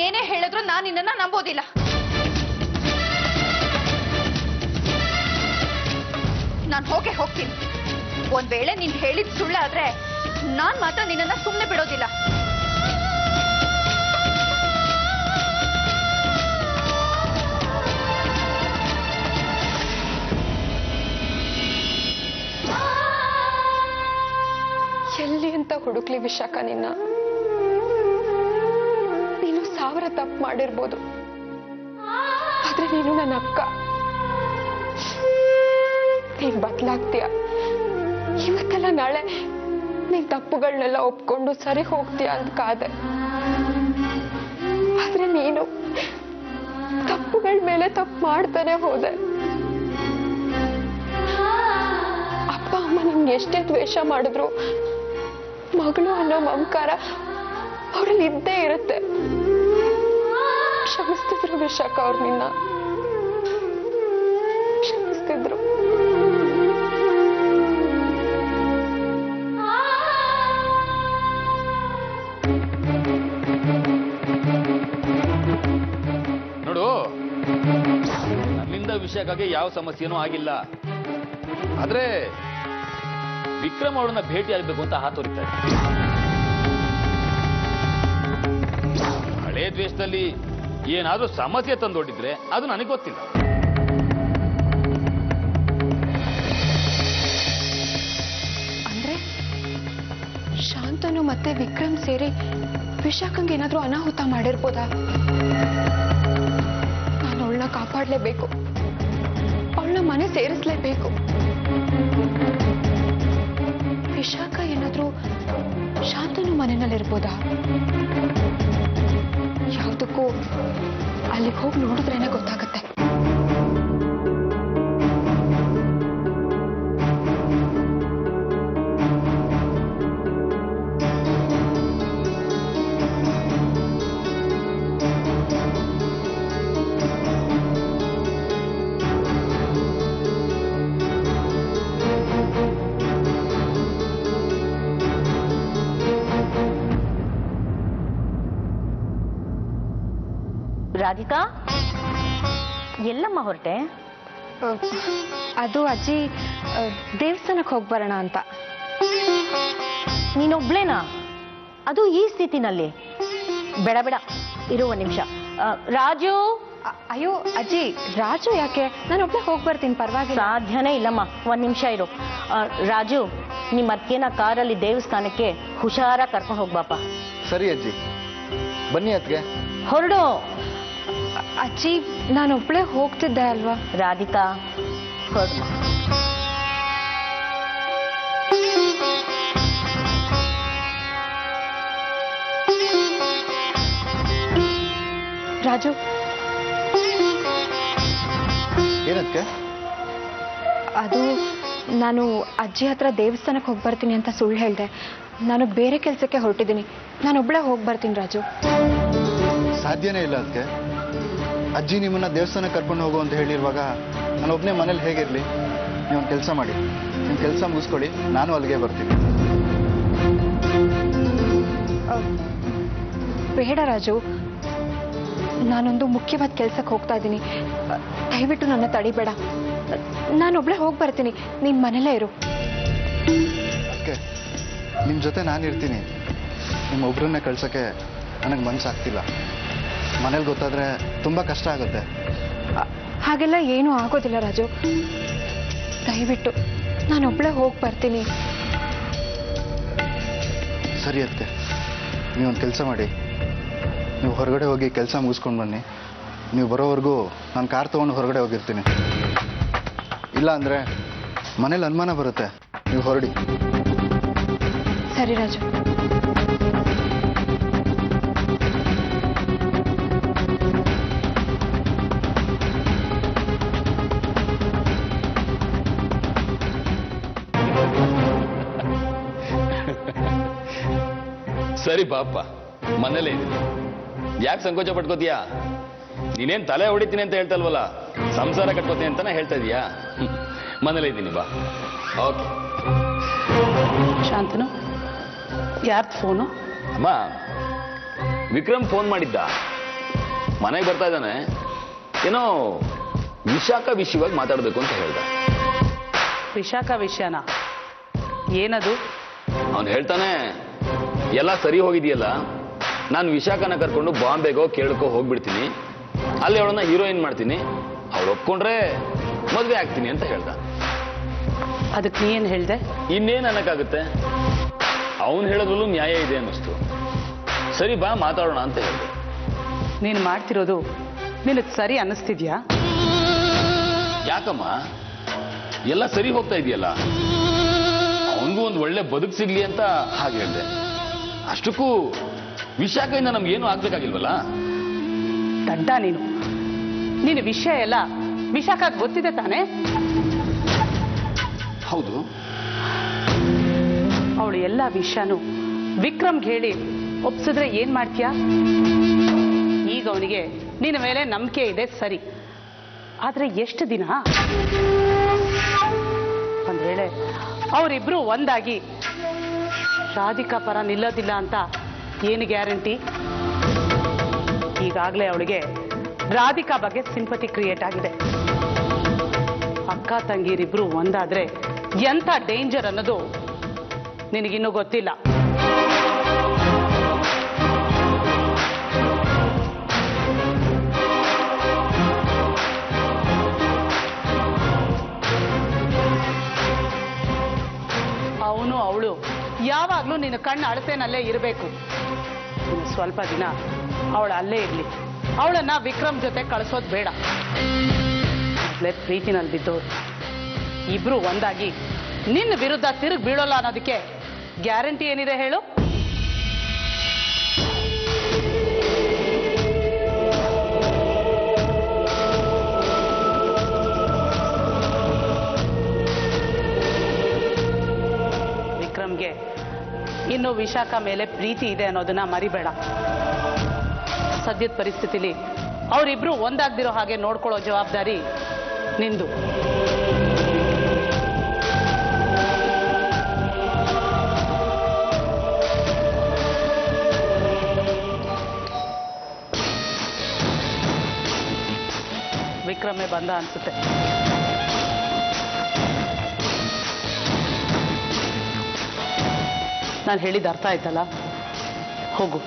ಏನೇ ಹೇಳಿದ್ರು ನಾನು ನಿನ್ನನ್ನ ನಂಬೋದಿಲ್ಲ. ನಾನು ಹೋಗ್ತೀನಿ. ಒಂದ್ ವೇಳೆ ನೀನ್ ಹೇಳಿದ್ ಸುಳ್ಳಾದ್ರೆ ನಾನ್ ಮಾತ್ರ ನಿನ್ನನ್ನ ಸುಮ್ಮನೆ ಬಿಡೋದಿಲ್ಲ. ಎಲ್ಲಿ ಅಂತ ಹುಡುಕ್ಲಿ ವಿಶಾಖ ನಿನ್ನ? ನೀನು 1000 ತಪ್ಪು ಮಾಡಿರ್ಬೋದು, ಆದ್ರೆ ನೀನು ನನ್ನ ಅಕ್ಕ. ನೀನ್ ಬದಲಾಗ್ತೀಯ. ಇವತ್ತೆಲ್ಲ ನಾಳೆ ನೀನ್ ತಪ್ಪುಗಳನ್ನೆಲ್ಲ ಒಪ್ಕೊಂಡು ಸರಿ ಹೋಗ್ತೀಯ ಅಂತ ಕಾದೆ. ಆದ್ರೆ ನೀನು ತಪ್ಪುಗಳ ಮೇಲೆ ತಪ್ಪು ಮಾಡ್ತಾನೆ ಹೋದೆ. ಅಪ್ಪ ಅಮ್ಮ ನಿಮ್ಗೆ ಎಷ್ಟೇ ದ್ವೇಷ ಮಾಡಿದ್ರು ಮಗಳು ಅನ್ನೋ ಮಮಕಾರ ಅವರಲ್ಲಿ ಇದ್ದೇ ಇರುತ್ತೆ. ಕ್ಷಮಿಸ್ತಿದ್ರು ವಿಶಾಖ ಅವ್ರು ನಿನ್ನ, ಕ್ಷಮಿಸ್ತಿದ್ರು. ನೋಡು, ನನ್ನಿಂದ ವಿಷಯಕ್ಕಾಗಿ ಯಾವ ಸಮಸ್ಯೆನೂ ಆಗಿಲ್ಲ. ಆದ್ರೆ ವಿಕ್ರಮ್ ಅವಳನ್ನ ಭೇಟಿ ಆಗಬೇಕು ಅಂತ ಹಾತೊರಿತಾರೆ. ಹಳೆ ದ್ವೇಷದಲ್ಲಿ ಏನಾದ್ರೂ ಸಮಸ್ಯೆ ತಂದೊಡ್ಡಿದ್ರೆ ಅದು ನನಗೆ ಗೊತ್ತಿಲ್ಲ. ಅಂದ್ರೆ ಶಾಂತನು ಮತ್ತೆ ವಿಕ್ರಮ್ ಸೇರಿ ವಿಶಾಖಂಗೆ ಏನಾದ್ರೂ ಅನಾಹುತ ಮಾಡಿರ್ಬೋದಾ? ನಾನು ಅವಳನ್ನ ಕಾಪಾಡಲೇಬೇಕು, ಅವಳನ್ನ ಮನೆ ಸೇರಿಸ್ಲೇಬೇಕು. ವಿಶಾಖ ಏನಾದ್ರೂ ಶಾಂತನು ಮನೆಯಲ್ಲಿರ್ಬೋದಾ? ಯಾವುದಕ್ಕೂ ಅಲ್ಲಿಗೆ ಹೋಗಿ ನೋಡಿದ್ರೇನೆ ಗೊತ್ತಾಗತ್ತೆ. ರಾಧಿಕಾ, ಎಲ್ಲಮ್ಮ ಹೊರಟೆ? ಅದು ಅಜ್ಜಿ, ದೇವಸ್ಥಾನಕ್ಕೆ ಹೋಗಿ ಬರೋಣ ಅಂತ. ನೀನೊಬ್ಳೇನಾ? ಅದು ಈ ಸ್ಥಿತಿನಲ್ಲಿ? ಬೇಡ ಬೇಡ, ಇರು ಒಂದ್ ನಿಮಿಷ. ರಾಜು. ಅಯ್ಯೋ ಅಜ್ಜಿ, ರಾಜು ಯಾಕೆ? ನಾನು ಒಬ್ಬಳೇ ಹೋಗಿ ಬರ್ತೀನಿ, ಪರವಾಗಿಲ್ಲ. ಸಾಧ್ಯನೇ ಇಲ್ಲಮ್ಮ, ಒಂದ್ ನಿಮಿಷ ಇರು. ರಾಜು, ನಿಮ್ಮ ಅತ್ತೆನ ಕಾರಲ್ಲಿ ದೇವಸ್ಥಾನಕ್ಕೆ ಹುಷಾರ ಕರ್ಕೊಂಡು ಹೋಗ್ಬಾಪ. ಸರಿ ಅಜ್ಜಿ, ಬನ್ನಿ ಅತ್ಗೆ. ಹೊರಡು. ಅಜ್ಜಿ, ನಾನೊಬ್ಳೇ ಹೋಗ್ತಿದ್ದೆ ಅಲ್ವಾ? ರಾಧಿಕಾ, ಹೊರಡು. ರಾಜು, ಏನಕ್ಕೆ? ಅದು ನಾನು ಅಜ್ಜಿ ಹತ್ರ ದೇವಸ್ಥಾನಕ್ಕೆ ಹೋಗಿ ಬರ್ತೀನಿ ಅಂತ ಸುಳ್ಳು ಹೇಳಿದೆ. ನಾನು ಬೇರೆ ಕೆಲಸಕ್ಕೆ ಹೊರಟಿದ್ದೀನಿ. ನಾನೊಬ್ಳೇ ಹೋಗಿ ಬರ್ತೀನಿ ರಾಜು. ಸಾಧ್ಯನೇ ಇಲ್ಲ ಅದಕ್ಕೆ. ಅಜ್ಜಿ ನಿಮ್ಮನ್ನ ದೇವಸ್ಥಾನಕ್ಕೆ ಕರ್ಕೊಂಡು ಹೋಗು ಅಂತ ಹೇಳಿರುವಾಗ ನಾನು ಒಬ್ಬನೇ ಮನೇಲಿ ಹೇಗಿರಲಿ? ನೀವು ಕೆಲಸ ಮಾಡಿ, ನಿಮ್ಮ ಕೆಲಸ ಮುಗಿಸ್ಕೊಳ್ಳಿ, ನಾನು ಅಲ್ಲಿಗೆ ಬರ್ತೀನಿ. ಬೇಡ ರಾಜು, ನಾನೊಂದು ಮುಖ್ಯವಾದ ಕೆಲಸಕ್ಕೆ ಹೋಗ್ತಾ ಇದ್ದೀನಿ. ದಯವಿಟ್ಟು ನನ್ನ ತಡಿಬೇಡ. ನಾನೊಬ್ಳೇ ಹೋಗಿ ಬರ್ತೀನಿ, ನೀನು ಮನೇಲೇ ಇರು. ಅದಕ್ಕೆ ನಿಮ್ಮ ಜೊತೆ ನಾನು ಇರ್ತೀನಿ. ನಿಮ್ಮೊಬ್ಬರನ್ನೇ ಕಳ್ಸೋಕ್ಕೆ ನನಗೆ ಮನಸ್ಸಾಗ್ತಿಲ್ಲ. ಮನೇಲಿ ಗೊತ್ತಾದರೆ ತುಂಬ ಕಷ್ಟ ಆಗುತ್ತೆ. ಹಾಗೆಲ್ಲ ಏನೂ ಆಗೋದಿಲ್ಲ ರಾಜು, ದಯವಿಟ್ಟು ನಾನೊಬ್ಳೇ ಹೋಗಿ ಬರ್ತೀನಿ. ಸರಿ ಅದಕ್ಕೆ, ನೀವೊಂದು ಕೆಲಸ ಮಾಡಿ, ನೀವು ಹೊರಗಡೆ ಹೋಗಿ ಕೆಲಸ ಮುಗಿಸ್ಕೊಂಡು ಬನ್ನಿ. ನೀವು ಬರೋವರೆಗೂ ನಾನು ಕಾರ್ ತೊಗೊಂಡು ಹೊರಗಡೆ ಹೋಗಿರ್ತೀನಿ. ಇಲ್ಲ ಅಂದರೆ ಮನೇಲಿ ಅನುಮಾನ ಬರುತ್ತೆ. ನೀವು ಹೊರಡಿ. ಸರಿ ರಾಜು. ಸರಿ ಪಾಪ, ಮನೇಲೇ ಇದ್ದೀನಿ. ಯಾಕೆ ಸಂಕೋಚ ಪಟ್ಕೋತೀಯಾ? ನೀನೇನ್ ತಲೆ ಹೊಡಿತೀನಿ ಅಂತ ಹೇಳ್ತಲ್ವಲ್ಲ, ಸಂಸಾರ ಕಟ್ಕೋತೀನಿ ಅಂತಾನೆ ಹೇಳ್ತಾ ಇದೀಯಾ? ಮನೇಲೇ ಇದ್ದೀನಿ, ಬಾ. ಓಕೆ. ಶಾಂತನು, ಯಾರ್ದು ಫೋನು? ಅಮ್ಮ, ವಿಕ್ರಮ್ ಫೋನ್ ಮಾಡಿದ್ದ. ಮನೆಗೆ ಬರ್ತಾ ಇದ್ದಾನೆ, ಏನೋ ವಿಶಾಖ ವಿಷಯವಾಗಿ ಮಾತಾಡಬೇಕು ಅಂತ ಹೇಳ್ದ. ವಿಶಾಖ ವಿಷಯನ? ಏನದು? ಅವನು ಹೇಳ್ತಾನೆ, ಎಲ್ಲ ಸರಿ ಹೋಗಿದೆಯಲ್ಲ, ನಾನು ವಿಶಾಖನ ಕರ್ಕೊಂಡು ಬಾಂಬೆಗೋ ಕೇಳಕೋ ಹೋಗ್ಬಿಡ್ತೀನಿ, ಅಲ್ಲಿ ಅವಳನ್ನ ಹೀರೋಯಿನ್ ಮಾಡ್ತೀನಿ, ಅವಳು ಒಪ್ಕೊಂಡ್ರೆ ಮದುವೆ ಆಗ್ತೀನಿ ಅಂತ ಹೇಳ್ದ. ಅದಕ್ಕೆ ನೀನ್ ಹೇಳ್ದೆ? ಇನ್ನೇನು ಅನ್ನಕ್ಕಾಗುತ್ತೆ, ಅವನು ಹೇಳೋದ್ರಲ್ಲೂ ನ್ಯಾಯ ಇದೆ ಅನ್ನಿಸ್ತು. ಸರಿ ಬಾ ಮಾತಾಡೋಣ ಅಂತ ಹೇಳಿದೆ. ನೀನು ಮಾಡ್ತಿರೋದು ನಿನಗೆ ಸರಿ ಅನ್ನಿಸ್ತಿದ್ಯಾ? ಯಾಕಮ್ಮ, ಎಲ್ಲ ಸರಿ ಹೋಗ್ತಾ ಇದೆಯಲ್ಲ, ಅವನಿಗೂ ಒಂದು ಒಳ್ಳೆ ಬದುಕು ಸಿಗ್ಲಿ ಅಂತ ಹಾಗೆ ಹೇಳಿದೆ. ಅಷ್ಟಕ್ಕೂ ವಿಶಾಖದಿಂದ ನಮ್ಗೇನು ಆಗ್ಬೇಕಾಗಿಲ್ವಲ್ಲ? ದಡ್ಡ ನೀನು ವಿಷಯ ಎಲ್ಲ ವಿಶಾಖ ಗೊತ್ತಿದೆ ತಾನೇ? ಹೌದು. ಅವಳು ಎಲ್ಲ ವಿಷಯನೂ ವಿಕ್ರಮ್ಗೆ ಹೇಳಿ ಒಪ್ಸಿದ್ರೆ ಏನ್ ಮಾಡ್ತೀಯ? ಈಗ ಅವನಿಗೆ ನಿನ್ನ ಮೇಲೆ ನಂಬಿಕೆ ಇದೆ ಸರಿ, ಆದ್ರೆ ಎಷ್ಟು ದಿನ? ಒಂದ್ ವೇಳೆ ಅವರಿಬ್ರು ಒಂದಾಗಿ ರಾಧಿಕಾ ಪರ ನಿಲ್ಲೋದಿಲ್ಲ ಅಂತ ಏನು ಗ್ಯಾರಂಟಿ? ಈಗಾಗಲೇ ಅವಳಿಗೆ ರಾಧಿಕಾ ಬಗ್ಗೆ ಸಿಂಪತಿ ಕ್ರಿಯೇಟ್ ಆಗಿದೆ. ಅಕ್ಕ ತಂಗಿರಿಬ್ರು ಒಂದಾದ್ರೆ ಎಂಥ ಡೇಂಜರ್ ಅನ್ನೋದು ನಿನಗಿನ್ನೂ ಗೊತ್ತಿಲ್ಲ. ಅವನು ಅವಳು ಯಾವಾಗ್ಲೂ ನಿನ್ನ ಕಣ್ಣು ಅಳತೆನಲ್ಲೇ ಇರಬೇಕು. ಸ್ವಲ್ಪ ದಿನ ಅವಳು ಅಲ್ಲೇ ಇರ್ಲಿ, ಅವಳನ್ನ ವಿಕ್ರಮ್ ಜೊತೆ ಕಳಿಸೋದು ಬೇಡ. ಮೊದಲೇ ಪ್ರೀತಿನಲ್ಲಿ ಬಿದ್ದೋರು ಇಬ್ರು ಒಂದಾಗಿ ನಿನ್ನ ವಿರುದ್ಧ ತಿರುಗಿ ಬೀಳೋಲ್ಲ ಅನ್ನೋದಕ್ಕೆ ಗ್ಯಾರಂಟಿ ಏನಿದೆ ಹೇಳು? ವಿಕ್ರಮ್ಗೆ ಇನ್ನು ವಿಶಾಖ ಮೇಲೆ ಪ್ರೀತಿ ಇದೆ ಅನ್ನೋದನ್ನ ಮರಿಬೇಡ. ಸದ್ಯದ ಪರಿಸ್ಥಿತಿಲಿ ಅವರಿಬ್ರು ಒಂದಾಗ್ದಿರೋ ಹಾಗೆ ನೋಡ್ಕೊಳ್ಳೋ ಜವಾಬ್ದಾರಿ ನಿಂದು. ವಿಕ್ರಮೇ ಬಂದ ಅನ್ಸುತ್ತೆ. ನಾನು ಹೇಳಿದ ಅರ್ಥ ಆಯ್ತಲ್ಲ? ಹೋಗು,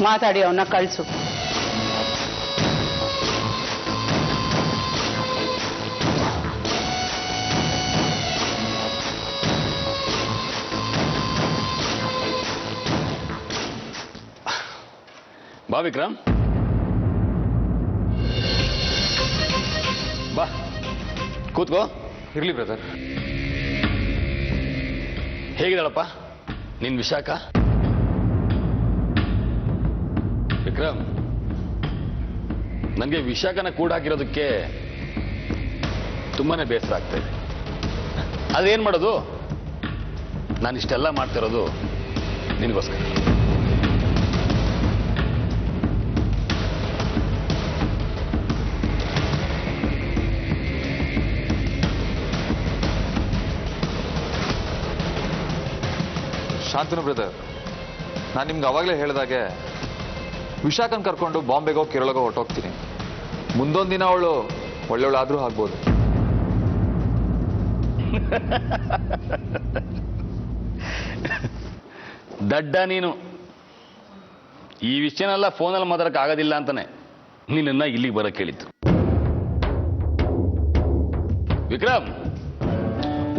ಮಾತಾಡಿ ಅವನ್ನ ಕಳಿಸು. ಬಾ ವಿಕ್ರಮ್, ಬಾ ಕೂತ್ಕೋ. ಇರ್ಲಿ ಬ್ರದರ್. ಹೇಗಿದ್ದಾಳಪ್ಪ ನಿನ್ ವಿಶಾಖ? ವಿಕ್ರಮ್, ನನಗೆ ವಿಶಾಖನ ಕೂಡ ಹಾಕಿರೋದಕ್ಕೆ ತುಂಬಾನೇ ಬೇಸರ ಆಗ್ತಾ ಇದೆ. ಅದೇನ್ ಮಾಡೋದು, ನಾನು ಇಷ್ಟೆಲ್ಲ ಮಾಡ್ತಿರೋದು ನಿನಗೋಸ್ಕರ. ಶಾಂತನು ಬ್ರದರ್, ನಾನು ನಿಮ್ಗೆ ಅವಾಗಲೇ ಹೇಳಿದಾಗೆ ವಿಶಾಖನ್ ಕರ್ಕೊಂಡು ಬಾಂಬೆಗೋ ಕೇರಳಗೋ ಹೊರಟೋಗ್ತೀನಿ. ಮುಂದೊಂದು ದಿನ ಅವಳು ಒಳ್ಳೆಯವಳಾದ್ರೂ ಆಗ್ಬೋದು. ದಡ್ಡ ನೀನು. ಈ ವಿಷಯನೆಲ್ಲ ಫೋನಲ್ಲಿ ಮಾತಾಡಕ್ಕೆ ಆಗೋದಿಲ್ಲ ಅಂತಾನೆ ನಿನ್ನನ್ನ ಇಲ್ಲಿಗೆ ಬರಕ್ಕೆ ಹೇಳಿದ್ದು. ವಿಕ್ರಮ್,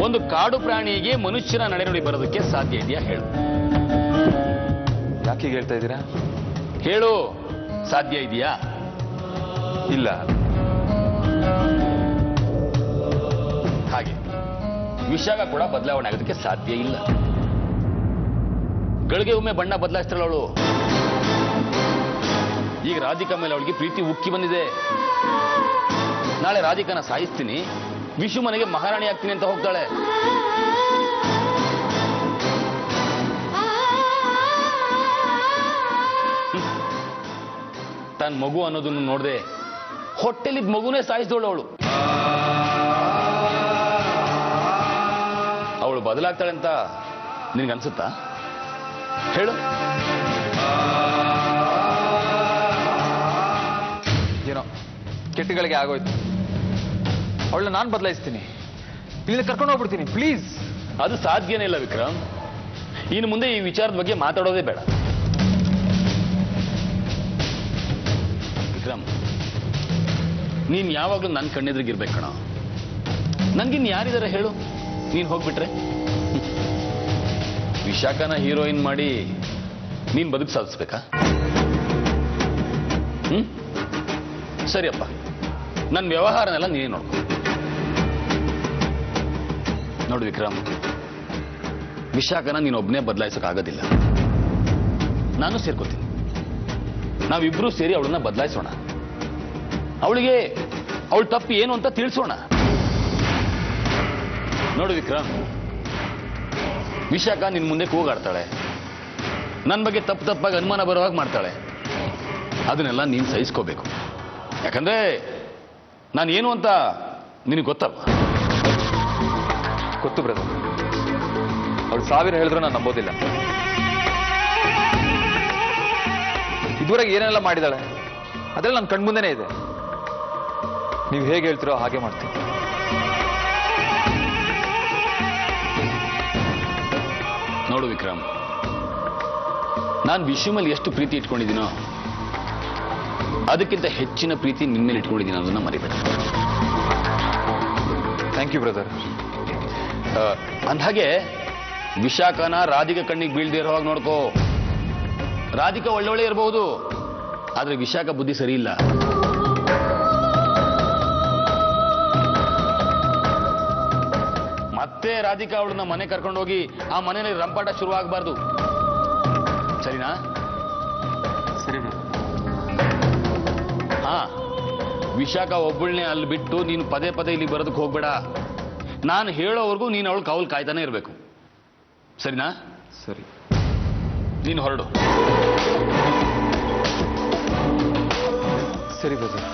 ಒಂದು ಕಾಡು ಪ್ರಾಣಿಗೆ ಮನುಷ್ಯನ ನಡೆನುಡಿ ಬರೋದಕ್ಕೆ ಸಾಧ್ಯ ಇದೆಯಾ ಹೇಳು? ಯಾಕೆ ಹೇಳ್ತಾ ಇದ್ದೀರಾ? ಹೇಳು, ಸಾಧ್ಯ ಇದೆಯಾ? ಇಲ್ಲ. ಹಾಗೆ ವಿಷಾಗ ಕೂಡ ಬದಲಾವಣೆ ಆಗೋದಕ್ಕೆ ಸಾಧ್ಯ ಇಲ್ಲ. ಗಳಿಗೆ ಒಮ್ಮೆ ಬಣ್ಣ ಬದಲಾಯಿಸ್ತಾಳೆ ಅವಳು. ಈಗ ರಾಧಿಕಾ ಮೇಲೆ ಅವಳಿಗೆ ಪ್ರೀತಿ ಉಕ್ಕಿ ಬಂದಿದೆ. ನಾಳೆ ರಾಧಿಕಾನ ಸಾಯಿಸ್ತೀನಿ, ವಿಶು ಮನೆಗೆ ಮಹಾರಾಣಿ ಆಗ್ತೀನಿ ಅಂತ ಹೋಗ್ತಾಳೆ. ತನ್ನ ಮಗು ಅನ್ನೋದನ್ನು ನೋಡದೆ ಹೊಟ್ಟೆಲಿದ್ದ ಮಗುನೇ ಸಾಯಿಸಿದವಳು ಅವಳು. ಅವಳು ಬದಲಾಗ್ತಾಳೆ ಅಂತ ನಿನಗನ್ಸುತ್ತಾ? ಹೇಳು. ಕೆಟ್ಟಗಳಿಗೆ ಆಗೋಯ್ತು. ಅವಳನ್ನ ನಾನು ಬದಲಾಯಿಸ್ತೀನಿ, ಇಲ್ಲಿಂದ ಕರ್ಕೊಂಡು ಹೋಗ್ಬಿಡ್ತೀನಿ, ಪ್ಲೀಸ್. ಅದು ಸಾಧ್ಯನೇ ಇಲ್ಲ ವಿಕ್ರಮ್. ಇನ್ನು ಮುಂದೆ ಈ ವಿಚಾರದ ಬಗ್ಗೆ ಮಾತಾಡೋದೇ ಬೇಡ. ವಿಕ್ರಮ್, ನೀನ್ ಯಾವಾಗ್ಲೂ ನನ್ನ ಕಣ್ಣೆದ್ರಿಗಿರ್ಬೇಕು ಕಣ. ನನ್ಗಿನ್ ಯಾರಿದಾರೆ ಹೇಳು? ನೀನ್ ಹೋಗ್ಬಿಟ್ರೆ ವಿಶಾಖನ ಹೀರೋಯಿನ್ ಮಾಡಿ ನೀನ್ ಬದುಕು ಸಾಧಿಸ್ಬೇಕಾ? ಸರಿಯಪ್ಪ, ನನ್ನ ವ್ಯವಹಾರನೆಲ್ಲ ನೀನೇ ನೋಡ್ಕೊ. ನೋಡು ವಿಕ್ರಮ್, ವಿಶಾಖನ ನೀನೊಬ್ಬನೇ ಬದಲಾಯಿಸೋಕ್ಕಾಗೋದಿಲ್ಲ. ನಾನು ಸೇರ್ಕೋತೀನಿ. ನಾವಿಬ್ರು ಸೇರಿ ಅವಳನ್ನ ಬದಲಾಯಿಸೋಣ. ಅವಳಿಗೆ ಅವಳ ತಪ್ಪು ಏನು ಅಂತ ತಿಳಿಸೋಣ. ನೋಡು ವಿಕ್ರಮ್, ವಿಶಾಖ ನಿನ್ ಮುಂದೆ ಕೂಗಾಡ್ತಾಳೆ, ನನ್ನ ಬಗ್ಗೆ ತಪ್ಪಾಗಿ ಅನುಮಾನ ಬರುವಾಗ ಮಾಡ್ತಾಳೆ. ಅದನ್ನೆಲ್ಲ ನೀನು ಸಹಿಸ್ಕೋಬೇಕು. ಯಾಕಂದ್ರೆ ನಾನೇನು ಅಂತ ನಿನಗೆ ಗೊತ್ತಲ್ವ? ಗೊತ್ತು ಬ್ರದರ್. ಅವಳು 1000 ಹೇಳಿದ್ರು ನಾನು ನಂಬೋದಿಲ್ಲ. ಇದುವರೆಗೆ ಏನೆಲ್ಲ ಮಾಡಿದಾಳೆ ಅದೆಲ್ಲ ನನ್ನ ಕಣ್ಮುಂದೆನೇ ಇದೆ. ನೀವು ಹೇಗೆ ಹೇಳ್ತೀರೋ ಹಾಗೆ ಮಾಡ್ತೀನಿ. ನೋಡು ವಿಕ್ರಮ್, ನಾನು ವಿಶ್ವ ಮೇಲೆ ಎಷ್ಟು ಪ್ರೀತಿ ಇಟ್ಕೊಂಡಿದ್ದೀನೋ ಅದಕ್ಕಿಂತ ಹೆಚ್ಚಿನ ಪ್ರೀತಿ ನಿನ್ನ ಮೇಲೆ ಇಟ್ಕೊಂಡಿದ್ದೀನಿ, ಅದನ್ನ ಮರಿಬೇಡ. Thank you brother. ಅಂದ್ಹಾಗೆ ವಿಶಾಖನ ರಾಧಿಕಾ ಕಣ್ಣಿಗೆ ಬೀಳ್ದೇ ಇರೋ ಹಾಗೆ ನೋಡ್ಕೋ. ರಾಧಿಕಾ ಒಳ್ಳೊಳ್ಳೆ ಇರಬಹುದು, ಆದ್ರೆ ವಿಶಾಖ ಬುದ್ಧಿ ಸರಿ ಇಲ್ಲ. ಮತ್ತೆ ರಾಧಿಕಾ ಅವಳನ್ನ ಮನೆ ಕರ್ಕೊಂಡೋಗಿ ಆ ಮನೆಯಲ್ಲಿ ರಂಪಾಟ ಶುರುವಾಗಬಾರ್ದು. ಸರಿನಾ? ಸರಿ ಬ್ರದರ್. ಹಾ, ವಿಶಾಖ ಒಬ್ಬಳನ್ನೇ ಅಲ್ಲಿ ಬಿಟ್ಟು ನೀನು ಪದೇ ಪದೇ ಇಲ್ಲಿ ಬರೋದಕ್ಕೆ ಹೋಗ್ಬೇಡ. ನಾನು ಹೇಳೋವರೆಗೂ ನೀನು ಅವಳು ಕಾವಲು ಕಾಯ್ತಾನೆ ಇರಬೇಕು. ಸರಿನಾ? ಸರಿ. ನೀನು ಹೊರಡು. ಸರಿ ಬ್ರದರ್.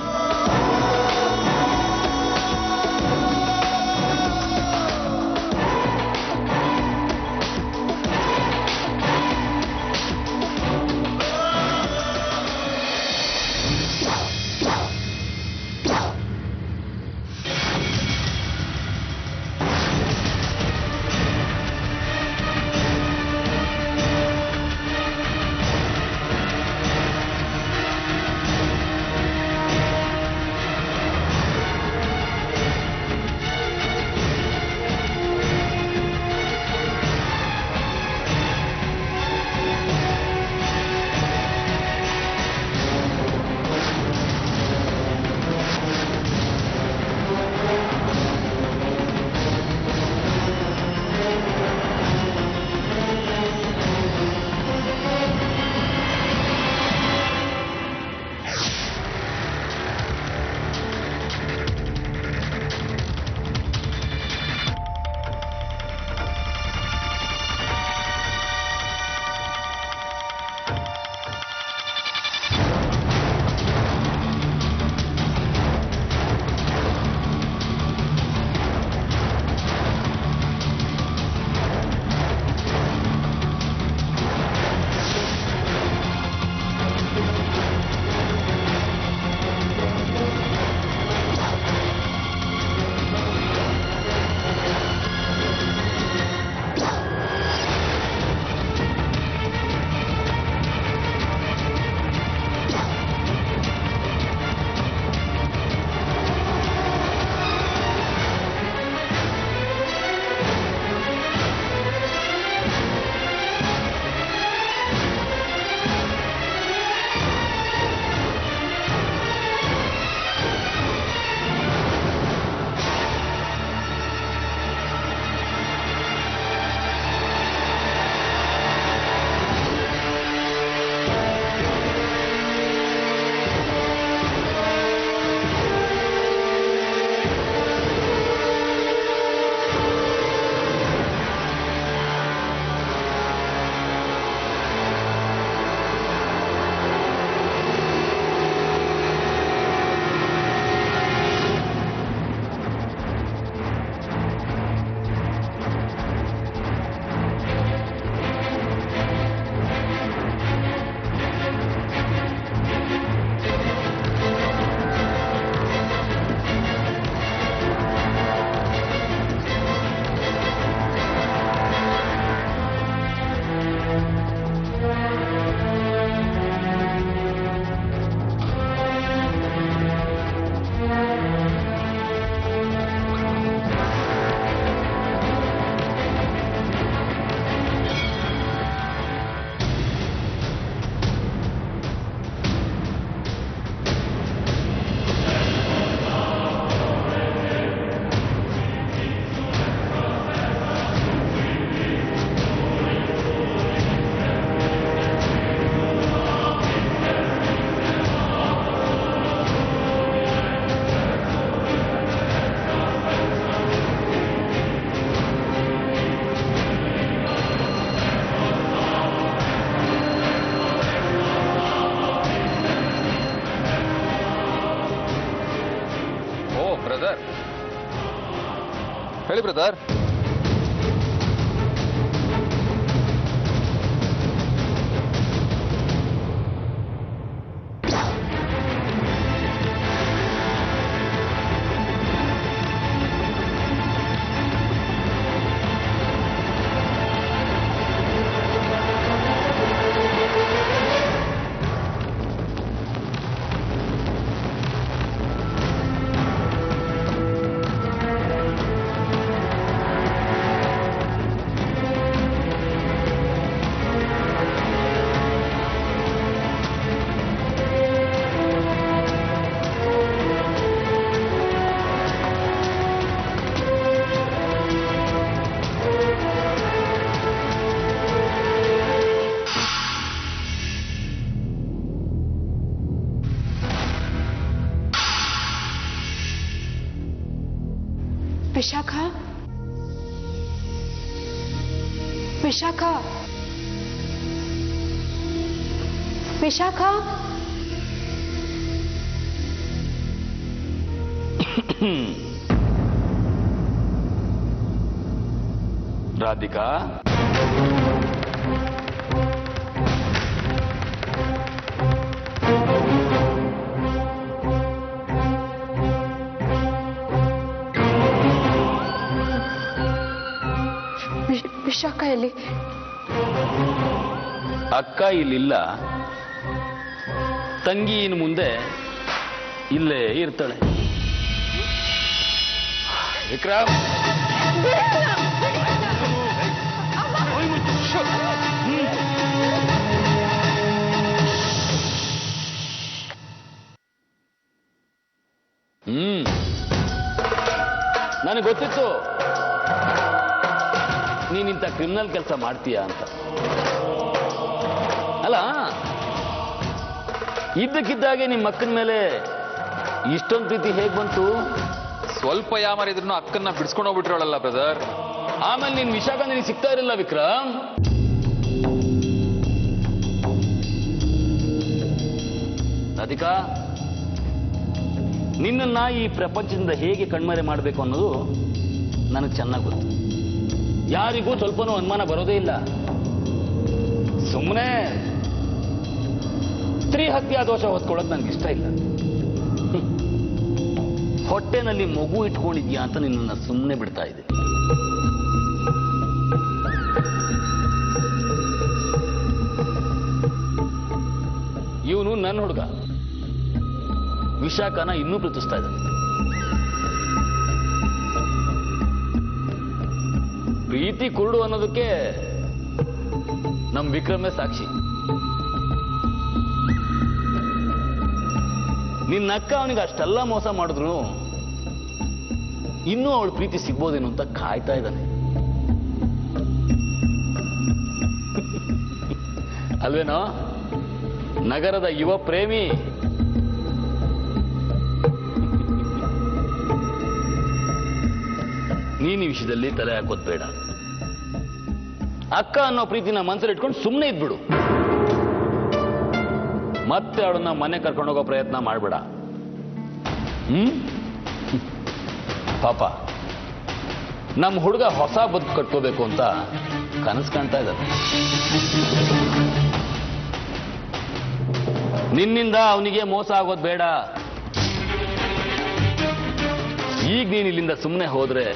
ಬ್ರದರ್ ಹೇಳಿ ಬ್ರದರ್. ವಿಶಾಖ ವಿಶಾಖ ವಿಶಾಖ ರಾಧಿಕಾ, ವಿಶಾಖ ಎಲ್ಲಿ? ಅಕ್ಕ ಇಲ್ಲಿಲ್ಲ, ತಂಗಿ ಇನ್ನು ಮುಂದೆ ಇಲ್ಲೇ ಇರ್ತಾಳೆ. ವಿಕ್ರಮ್, ನನಗೆ ಗೊತ್ತಿತ್ತು ನೀನಿಂತ ಕ್ರಿಮಿನಲ್ ಕೆಲಸ ಮಾಡ್ತೀಯ ಅಂತ. ಅಲ್ಲ, ಇದ್ದಕ್ಕಿದ್ದಾಗೆ ನಿಮ್ಮ ಅಕ್ಕನ ಮೇಲೆ ಇಷ್ಟೊಂದು ಪ್ರೀತಿ ಹೇಗ್ ಬಂತು? ಸ್ವಲ್ಪ ಯಾಮರಿದ್ರು ಅಕ್ಕನ್ನ ಬಿಡಿಸ್ಕೊಂಡು ಹೋಗ್ಬಿಟ್ರಲ್ಲ ಬ್ರದರ್. ಆಮೇಲೆ ನಿನ್ ವಿಶಾಖ ನಿನಗೆ ಸಿಗ್ತಾ ಇರಲಿಲ್ಲ ವಿಕ್ರಮ್. ರಾಧಿಕಾ, ನಿನ್ನನ್ನ ಈ ಪ್ರಪಂಚದಿಂದ ಹೇಗೆ ಕಣ್ಮರೆ ಮಾಡಬೇಕು ಅನ್ನೋದು ನನಗೆ ಚೆನ್ನಾಗಿ ಗೊತ್ತು. ಯಾರಿಗೂ ಸ್ವಲ್ಪನೂ ಅನುಮಾನ ಬರೋದೇ ಇಲ್ಲ. ಸುಮ್ಮನೆ ಸ್ತ್ರೀ ಹತ್ಯಾ ದೋಷ ಹೊತ್ಕೊಳ್ಳೋದು ನನಗೆ ಇಷ್ಟ ಇಲ್ಲ. ಹೊಟ್ಟೆನಲ್ಲಿ ಮಗು ಇಟ್ಕೊಂಡಿದ್ಯಾ ಅಂತ ನಿನ್ನನ್ನು ಸುಮ್ಮನೆ ಬಿಡ್ತಾ ಇದೆ. ಇವನು ನನ್ನ ಹುಡುಗ ವಿಶಾಖನ ಇನ್ನೂ ಪ್ರೀತಿಸ್ತಾ ಇದ್ದಾನೆ. ಪ್ರೀತಿ ಕುರುಡು ಅನ್ನೋದಕ್ಕೆ ನಮ್ ವಿಕ್ರಮೇ ಸಾಕ್ಷಿ. ನಿನ್ನ ಅಕ್ಕ ಅವನಿಗೆ ಅಷ್ಟೆಲ್ಲ ಮೋಸ ಮಾಡಿದ್ರು ಇನ್ನೂ ಅವಳು ಪ್ರೀತಿ ಸಿಗ್ಬೋದೇನು ಅಂತ ಕಾಯ್ತಾ ಇದ್ದಾನೆ. ಅಲ್ವೇನೋ ನಗರದ ಯುವ ಪ್ರೇಮಿ. ನೀನು ಈ ವಿಷಯದಲ್ಲಿ ತಲೆ ಹಾಕೋದ್ ಬೇಡ. ಅಕ್ಕ ಅನ್ನೋ ಪ್ರೀತಿನ ಮನಸ್ಸಲ್ಲಿ ಇಟ್ಕೊಂಡು ಸುಮ್ಮನೆ ಇದ್ಬಿಡು. ಮತ್ತೆ ಅವಳನ್ನ ಮನೆ ಕರ್ಕೊಂಡು ಹೋಗೋ ಪ್ರಯತ್ನ ಮಾಡಬೇಡ. ಪಾಪ ನಮ್ಮ ಹುಡುಗ ಹೊಸ ಬದುಕು ಕಟ್ಕೋಬೇಕು ಅಂತ ಕನಸು ಕಾಣ್ತಾ ಇದ್ದಾನೆ. ನಿನ್ನಿಂದ ಅವನಿಗೆ ಮೋಸ ಆಗೋದು ಬೇಡ. ಈಗ ನೀನು ಇಲ್ಲಿಂದ ಸುಮ್ಮನೆ ಹೋದ್ರೆ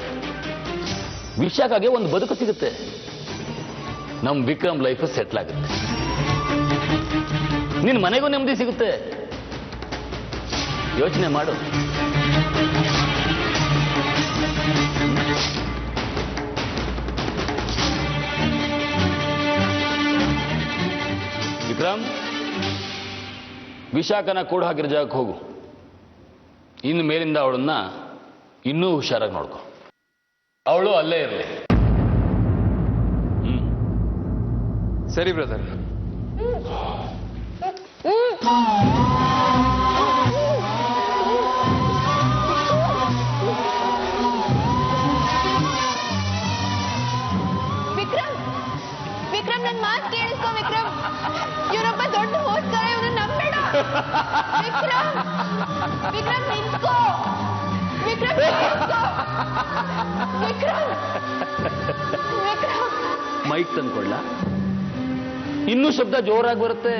ವಿಶಾಖಗೆ ಒಂದು ಬದುಕು ಸಿಗುತ್ತೆ. ನಮ್ ವಿಕ್ರಮ್ ಲೈಫ್ ಸೆಟ್ಲ್ ಆಗುತ್ತೆ. ನಿನ್ ಮನೆಗೂ ನೆಮ್ಮದಿ ಸಿಗುತ್ತೆ. ಯೋಚನೆ ಮಾಡು. ವಿಕ್ರಮ್, ವಿಶಾಖನ ಕೂಡ ಹಾಕಿರೋ ಜಾಗಕ್ಕೆ ಹೋಗು. ಇನ್ನು ಮೇಲಿಂದ ಅವಳನ್ನ ಇನ್ನೂ ಹುಷಾರಾಗಿ ನೋಡ್ಕೊ. ಅವಳು ಅಲ್ಲೇ ಇರಲಿ. ಸರಿ ಬ್ರದರ್. ವಿಕ್ರಮ್, ವಿಕ್ರಮ್, ನನ್ನ ಮಾತು ಕೇಳಿಸ್ಕೊ ವಿಕ್ರಮ್. ಇವನೊಬ್ಬ ದೊಡ್ಡ ಮೋಸ್ಕರ, ಇವನು ನಂಬೇಡ. ವಿಕ್ರಮ್, ವಿಕ್ರಮ್ ನಿಂತ್ಕೋ. ವಿಕ್ರಮ್ ವಿಕ್ರಮ್ ವಿಕ್ರಮ್ ಮೈಕ್ ತಂದ್ಕೊಳ್ಳ ಇನ್ನೂ ಶಬ್ದ ಜೋರಾಗಿ ಬರುತ್ತೆ.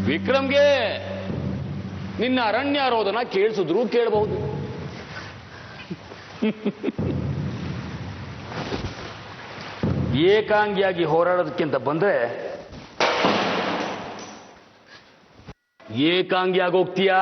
ವಿಕ್ರಮ್ಗೆ ನಿನ್ನ ಅರಣ್ಯಾರೋಧನ ಕೇಳಿಸಿದ್ರು ಕೇಳಬಹುದು. ಏಕಾಂಗಿಯಾಗಿ ಹೋರಾಡೋದಕ್ಕಿಂತ ಬಂದ್ರೆ ಏಕಾಂಗಿಯಾಗಿ ಹೋಗ್ತೀಯಾ?